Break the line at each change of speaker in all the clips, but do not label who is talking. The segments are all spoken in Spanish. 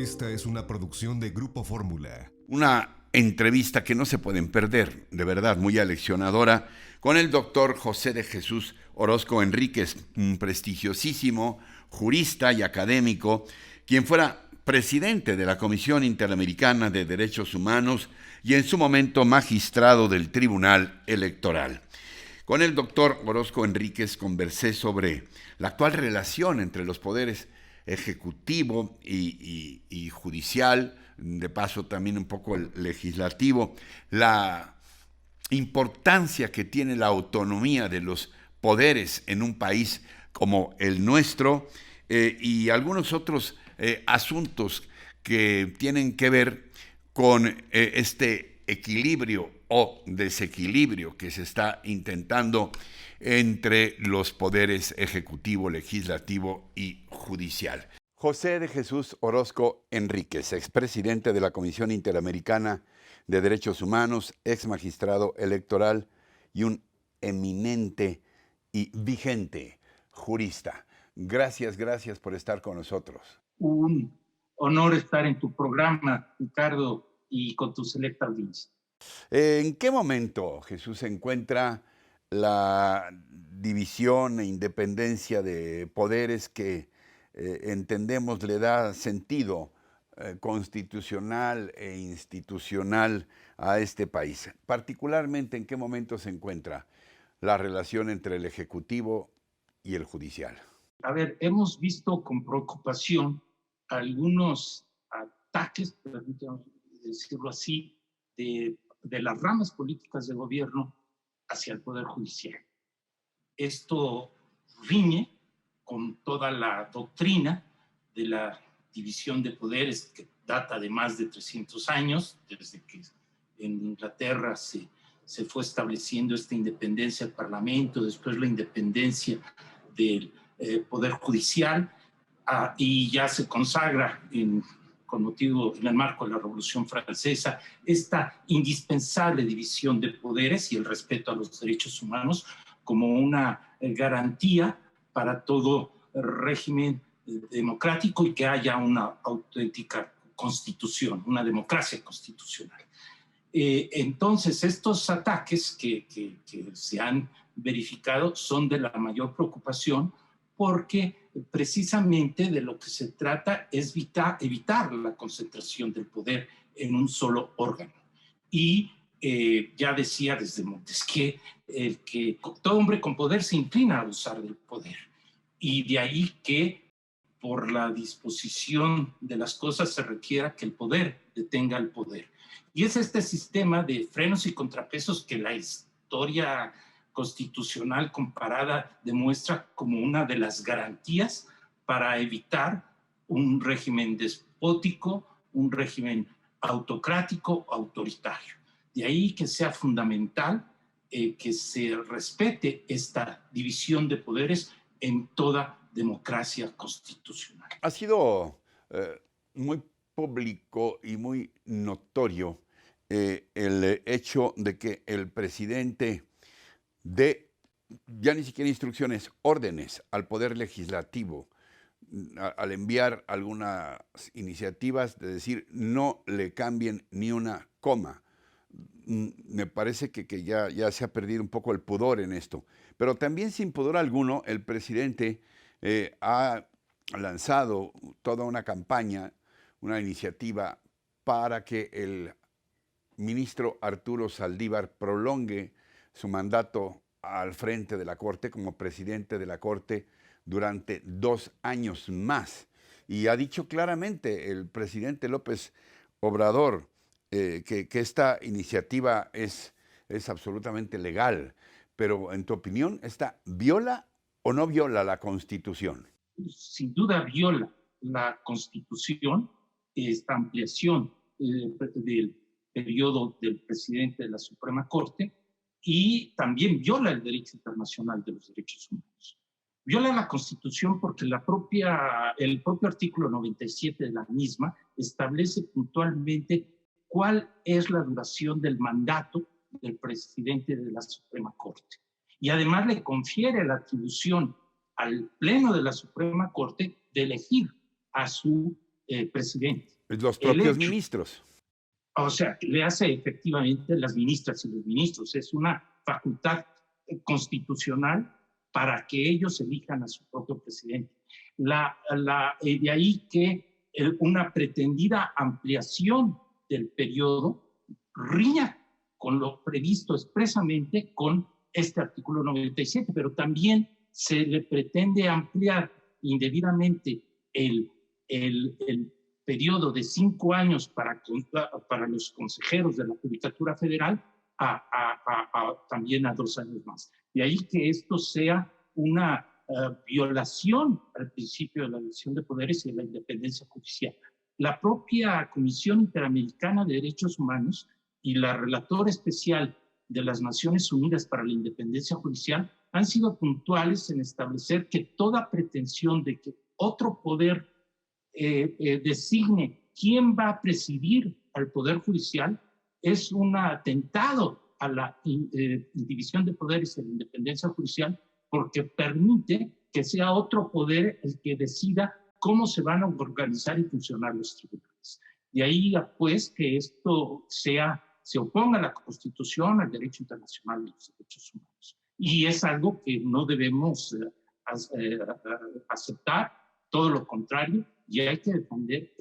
Esta es una producción de Grupo Fórmula.
Una entrevista que no se pueden perder, de verdad, muy aleccionadora, con el doctor José de Jesús Orozco Enríquez, un prestigiosísimo jurista y académico, quien fuera presidente de la Comisión Interamericana de Derechos Humanos y en su momento magistrado del Tribunal Electoral. Con el doctor Orozco Enríquez conversé sobre la actual relación entre los poderes ejecutivo y judicial, de paso también un poco el legislativo, la importancia que tiene la autonomía de los poderes en un país como el nuestro y algunos otros asuntos que tienen que ver con este equilibrio o desequilibrio que se está intentando entre los poderes ejecutivo, legislativo y judicial. José de Jesús Orozco Enríquez, expresidente de la Comisión Interamericana de Derechos Humanos, ex magistrado electoral y un eminente y vigente jurista. Gracias por estar con nosotros.
Un honor estar en tu programa, Ricardo, y con tu selecta audiencia.
¿En qué momento, Jesús, se encuentra la división e independencia de poderes que entendemos le da sentido constitucional e institucional a este país? Particularmente, ¿en qué momento se encuentra la relación entre el Ejecutivo y el Judicial?
A ver, hemos visto con preocupación algunos ataques, permítanme decirlo así, de las ramas políticas del gobierno hacia el Poder Judicial. Esto riñe con toda la doctrina de la división de poderes que data de más de 300 años, desde que en Inglaterra se fue estableciendo esta independencia del Parlamento, después la independencia del Poder Judicial, y ya se consagra con motivo en el marco de la Revolución Francesa esta indispensable división de poderes y el respeto a los derechos humanos como una garantía para todo régimen democrático y que haya una auténtica constitución, una democracia constitucional. Entonces, estos ataques que se han verificado son de la mayor preocupación porque precisamente de lo que se trata es evitar la concentración del poder en un solo órgano. Y ya decía desde Montesquieu que todo hombre con poder se inclina a usar del poder. Y de ahí que por la disposición de las cosas se requiera que el poder detenga el poder. Y es este sistema de frenos y contrapesos que la historia constitucional comparada demuestra como una de las garantías para evitar un régimen despótico, un régimen autocrático, autoritario. De ahí que sea fundamental que se respete esta división de poderes en toda democracia constitucional.
Ha sido muy público y muy notorio el hecho de que el presidente dé ya ni siquiera instrucciones, órdenes al Poder Legislativo al enviar algunas iniciativas de decir no le cambien ni una coma. Me parece que ya se ha perdido un poco el pudor en esto. Pero también sin pudor alguno, el presidente ha lanzado toda una campaña, una iniciativa para que el ministro Arturo Saldívar prolongue su mandato al frente de la Corte como presidente de la Corte durante 2 años más. Y ha dicho claramente el presidente López Obrador que esta iniciativa es absolutamente legal. Pero en tu opinión, ¿esta viola o no viola la Constitución?
Sin duda viola la Constitución, esta ampliación del periodo del presidente de la Suprema Corte, y también viola el derecho internacional de los derechos humanos. Viola la Constitución porque el propio artículo 97 de la misma establece puntualmente cuál es la duración del mandato del presidente de la Suprema Corte. Y además le confiere la atribución al Pleno de la Suprema Corte de elegir a su presidente.
Los propios ministros.
O sea, le hace efectivamente las ministras y los ministros. Es una facultad constitucional para que ellos elijan a su propio presidente. De ahí que una pretendida ampliación del periodo riña con lo previsto expresamente con este artículo 97, pero también se le pretende ampliar indebidamente el periodo de 5 años para los consejeros de la Judicatura Federal también a 2 años más. De ahí que esto sea una violación al principio de la división de poderes y de la independencia judicial. La propia Comisión Interamericana de Derechos Humanos y la relatora especial de las Naciones Unidas para la Independencia Judicial han sido puntuales en establecer que toda pretensión de que otro poder designe quién va a presidir al Poder Judicial es un atentado a la división de poderes y la independencia judicial, porque permite que sea otro poder el que decida cómo se van a organizar y funcionar los tribunales. De ahí, pues, que esto se oponga a la Constitución, al derecho internacional de los derechos humanos. Y es algo que no debemos aceptar, todo lo contrario, y hay que defender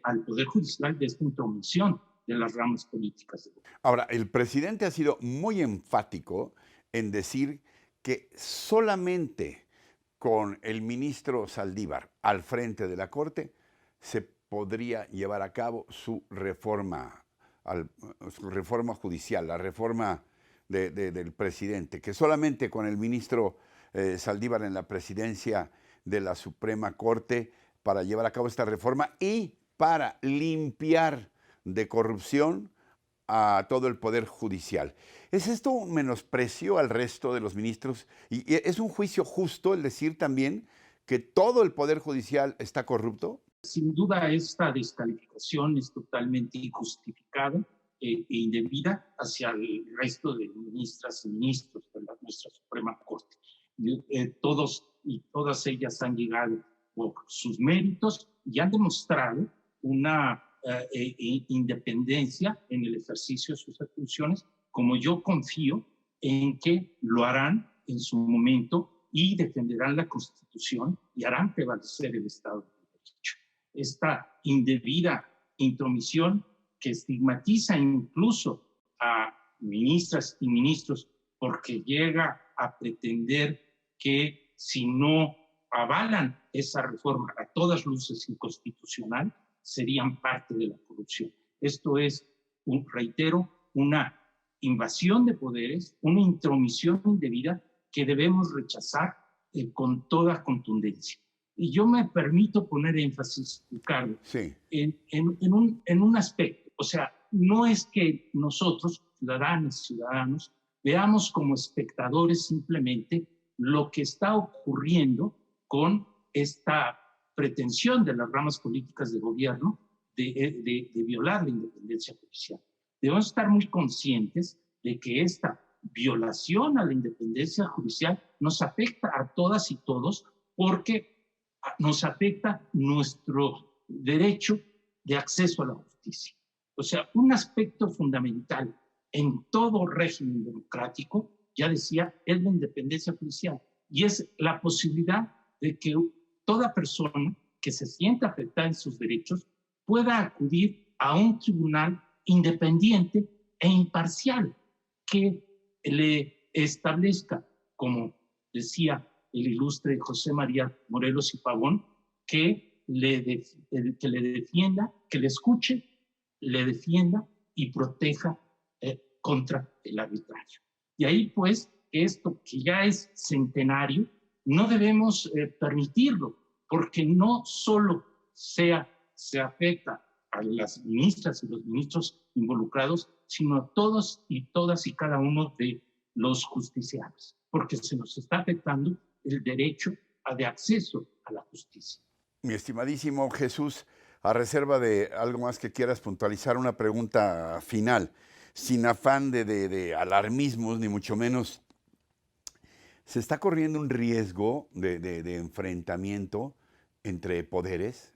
al Poder Judicial de esta intromisión de las ramas políticas.
Ahora, el presidente ha sido muy enfático en decir que solamente con el ministro Saldívar al frente de la Corte se podría llevar a cabo su reforma judicial, la reforma del presidente, que solamente con el ministro Saldívar en la presidencia de la Suprema Corte para llevar a cabo esta reforma y para limpiar de corrupción a todo el Poder Judicial. ¿Es esto un menosprecio al resto de los ministros? ¿Y es un juicio justo el decir también que todo el Poder Judicial está corrupto?
Sin duda, esta descalificación es totalmente injustificada e indebida hacia el resto de ministras y ministros de nuestra Suprema Corte. Todos y todas ellas han llegado por sus méritos y han demostrado una independencia en el ejercicio de sus funciones, como yo confío en que lo harán en su momento y defenderán la Constitución y harán prevalecer el Estado de Derecho. Esta indebida intromisión que estigmatiza incluso a ministras y ministros porque llega a pretender que si no avalan esa reforma a todas luces inconstitucional, serían parte de la corrupción. Esto es, reitero, una invasión de poderes, una intromisión indebida que debemos rechazar con toda contundencia. Y yo me permito poner énfasis, Ricardo,
sí,
en un aspecto. O sea, no es que nosotros, ciudadanos, veamos como espectadores simplemente lo que está ocurriendo con esta pretensión de las ramas políticas de gobierno de violar la independencia judicial. Debemos estar muy conscientes de que esta violación a la independencia judicial nos afecta a todas y todos porque nos afecta nuestro derecho de acceso a la justicia. O sea, un aspecto fundamental en todo régimen democrático, ya decía, es la independencia judicial y es la posibilidad de que toda persona que se sienta afectada en sus derechos pueda acudir a un tribunal independiente e imparcial que le establezca, como decía el ilustre José María Morelos y Pavón, que le defienda, que le escuche, le defienda y proteja contra el arbitrario. Y ahí, pues, esto que ya es centenario, no debemos permitirlo, porque no solo se afecta a las ministras y los ministros involucrados, sino a todos y todas y cada uno de los justiciables, porque se nos está afectando el derecho de acceso a la justicia.
Mi estimadísimo Jesús, a reserva de algo más que quieras puntualizar, una pregunta final, sin afán de alarmismos, ni mucho menos. ¿Se está corriendo un riesgo de enfrentamiento entre poderes?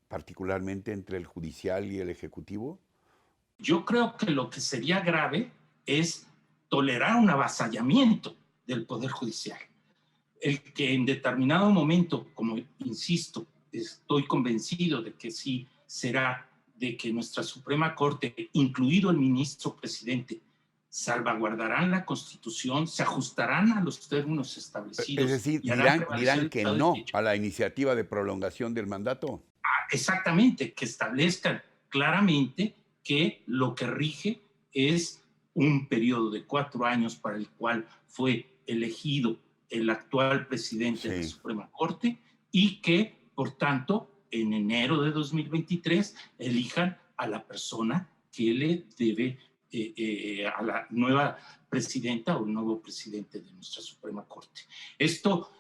particularmente entre el judicial y el ejecutivo?
Yo creo que lo que sería grave es tolerar un avasallamiento del Poder Judicial. El que en determinado momento, como insisto, estoy convencido de que sí será, de que nuestra Suprema Corte, incluido el ministro presidente, salvaguardarán la Constitución, se ajustarán a los términos establecidos.
Es decir,
y
dirán que no a la iniciativa de prolongación del mandato.
Exactamente, que establezcan claramente que lo que rige es un periodo de 4 años para el cual fue elegido el actual presidente de la Suprema Corte y que, por tanto, en enero de 2023 elijan a la persona que le debe, a la nueva presidenta o el nuevo presidente de nuestra Suprema Corte. Esto,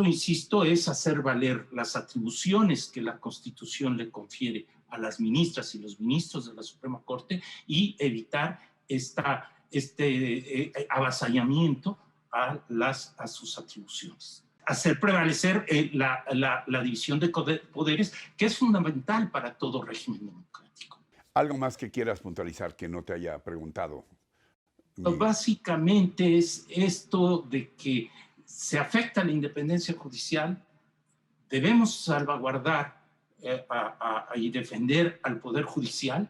insisto, es hacer valer las atribuciones que la Constitución le confiere a las ministras y los ministros de la Suprema Corte y evitar este avasallamiento a sus atribuciones. Hacer prevalecer la división de poderes, que es fundamental para todo régimen democrático.
¿Algo más que quieras puntualizar que no te haya preguntado?
Pues básicamente es esto de que se afecta la independencia judicial, debemos salvaguardar y defender al Poder Judicial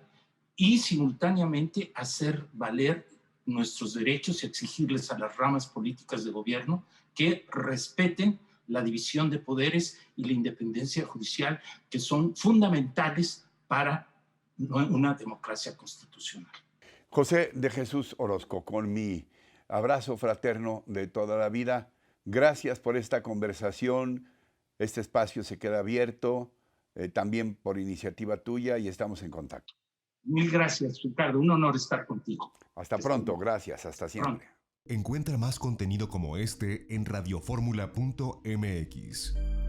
y simultáneamente hacer valer nuestros derechos y exigirles a las ramas políticas de gobierno que respeten la división de poderes y la independencia judicial, que son fundamentales para una democracia constitucional.
José de Jesús Orozco, con mi abrazo fraterno de toda la vida, gracias por esta conversación. Este espacio se queda abierto, también por iniciativa tuya, y estamos en contacto.
Mil gracias, Ricardo. Un honor estar contigo.
Hasta pronto, gracias, hasta siempre.
Encuentra más contenido como este en radioformula.mx.